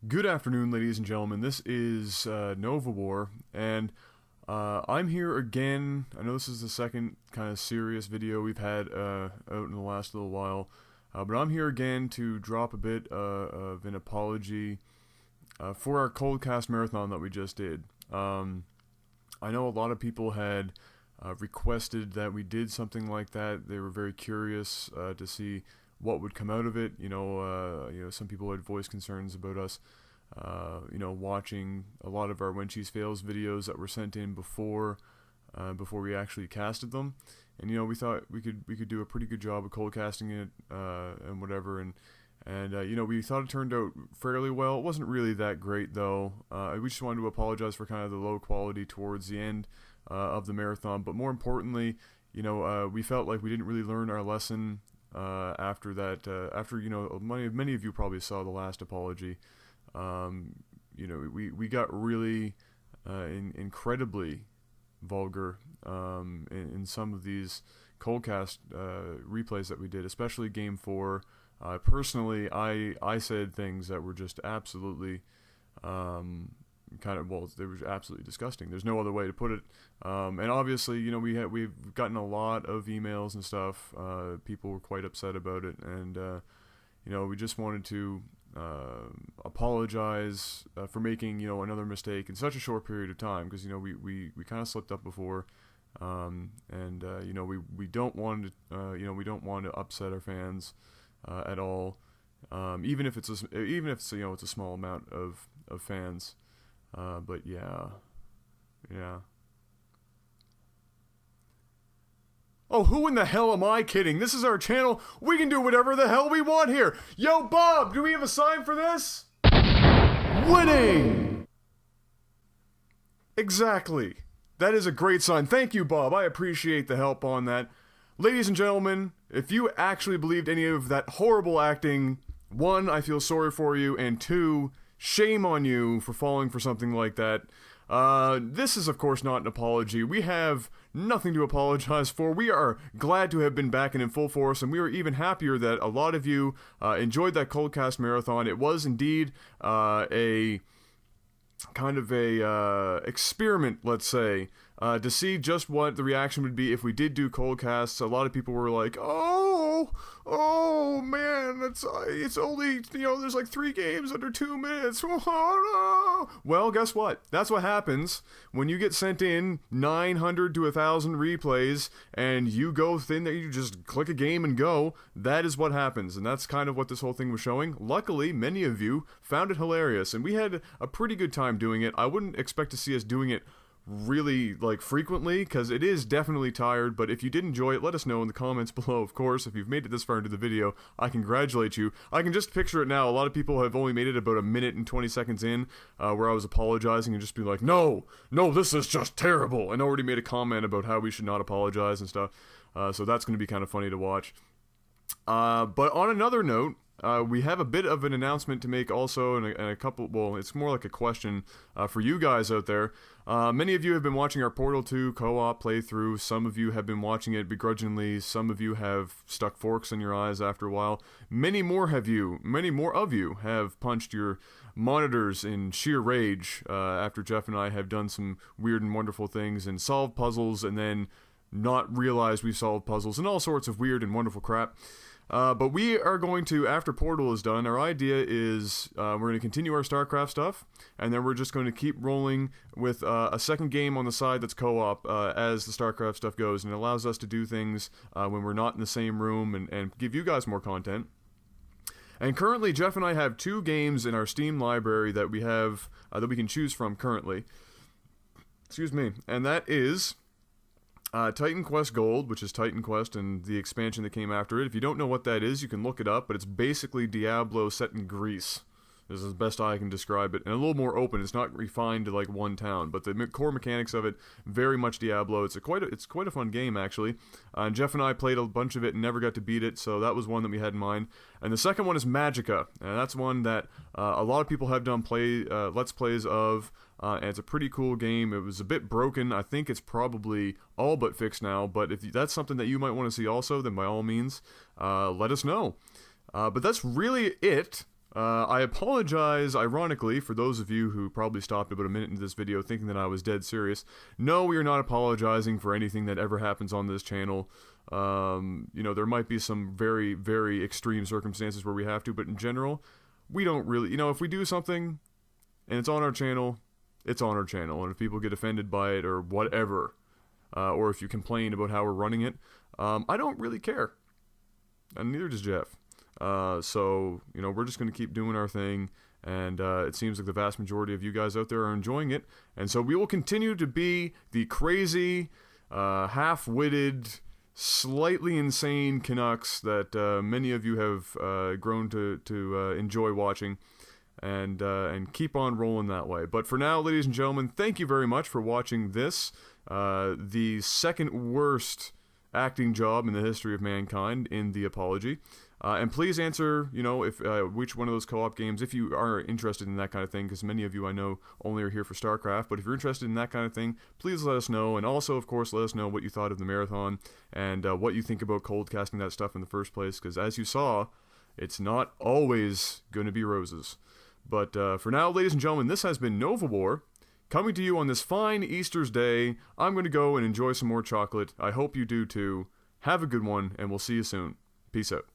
Good afternoon, ladies and gentlemen. This is Nova War, and I'm here again. I know this is the second kind of serious video we've had out in the last little while, but I'm here again to drop a bit of an apology for our cold cast marathon that we just did. I know a lot of people had requested that we did something like that. They were very curious to see what would come out of it. Some people had voiced concerns about us, watching a lot of our When Cheese Fails videos that were sent in before we actually casted them. And we thought we could do a pretty good job of cold casting it and whatever. And we thought it turned out fairly well. It wasn't really that great though. We just wanted to apologize for kind of the low quality towards the end of the marathon. But more importantly, we felt like we didn't really learn our lesson. After that, many of you probably saw the last apology. We got really incredibly vulgar in some of these coldcast replays that we did, especially Game 4. Personally, I said things that were just absolutely they were absolutely disgusting. There's no other way to put it. And obviously, we've gotten a lot of emails and stuff. People were quite upset about it, and we just wanted to apologize for making another mistake in such a short period of time, because we kind of slipped up before, we don't want to upset our fans at all, even if it's a small amount of fans. But yeah. Oh, who in the hell am I kidding? This is our channel. We can do whatever the hell we want here. Yo, Bob, do we have a sign for this? Winning! Exactly. That is a great sign. Thank you, Bob. I appreciate the help on that. Ladies and gentlemen, if you actually believed any of that horrible acting, one, I feel sorry for you, and two, shame on you for falling for something like that. This is, of course, not an apology. We have nothing to apologize for. We are glad to have been back and in full force, and we are even happier that a lot of you enjoyed that Coldcast Marathon. It was indeed a kind of a experiment, let's say, to see just what the reaction would be if we did do cold casts. A lot of people were like, oh man, it's only, there's like 3 games under 2 minutes. Oh, no. Well, guess what? That's what happens when you get sent in 900 to 1,000 replays and you go thin there, you just click a game and go. That is what happens, and that's kind of what this whole thing was showing. Luckily, many of you found it hilarious, and we had a pretty good time doing it. I wouldn't expect to see us doing it really frequently, because it is definitely tired. But if you did enjoy it, let us know in the comments below. Of course, if you've made it this far into the video, I congratulate you. I can just picture it now. A lot of people have only made it about a minute and 20 seconds in, where I was apologizing and just be like, no, this is just terrible, and already made a comment about how we should not apologize and stuff. So that's going to be kind of funny to watch. But on another note, we have a bit of an announcement to make also, and a couple, well, it's more like a question for you guys out there. Many of you have been watching our Portal 2 co-op playthrough. Some of you have been watching it begrudgingly. Some of you have stuck forks in your eyes after a while. Many more of you have punched your monitors in sheer rage after Jeff and I have done some weird and wonderful things and solved puzzles and then not realized we solved puzzles and all sorts of weird and wonderful crap. But we are going to, after Portal is done, our idea is we're going to continue our StarCraft stuff, and then we're just going to keep rolling with a second game on the side that's co-op as the StarCraft stuff goes, and it allows us to do things when we're not in the same room and give you guys more content. And currently, Jeff and I have 2 games in our Steam library that we have that we can choose from currently. Excuse me. And that is Titan Quest Gold, which is Titan Quest and the expansion that came after it. If you don't know what that is, you can look it up, but it's basically Diablo set in Greece. This is the best I can describe it, and a little more open. It's not refined to like one town, but the core mechanics of it, very much Diablo. It's quite a fun game, actually. Jeff and I played a bunch of it and never got to beat it, so that was one that we had in mind. And the second one is Magicka, and that's one that a lot of people have done Let's Plays of, and it's a pretty cool game. It was a bit broken. I think it's probably all but fixed now, but if that's something that you might want to see also, then by all means, let us know. But that's really it I apologize, ironically, for those of you who probably stopped about a minute into this video thinking that I was dead serious. No, we are not apologizing for anything that ever happens on this channel. You know, there might be some very, very extreme circumstances where we have to, but in general, we don't really, you know, if we do something and it's on our channel, it's on our channel. And if people get offended by it or whatever, or if you complain about how we're running it, I don't really care. And neither does Jeff. So, you know, we're just going to keep doing our thing, and it seems like the vast majority of you guys out there are enjoying it, and so we will continue to be the crazy, half-witted, slightly insane Canucks that many of you have grown to enjoy watching, and keep on rolling that way. But for now, ladies and gentlemen, thank you very much for watching this, the second worst acting job in the history of mankind in The Apology. And please answer, you know, if which one of those co-op games, if you are interested in that kind of thing, because many of you I know only are here for StarCraft, but if you're interested in that kind of thing, please let us know, and also, of course, let us know what you thought of the marathon, and what you think about cold casting that stuff in the first place, because as you saw, it's not always going to be roses. But for now, ladies and gentlemen, this has been Nova War, coming to you on this fine Easter's day. I'm going to go and enjoy some more chocolate. I hope you do too. Have a good one, and we'll see you soon. Peace out.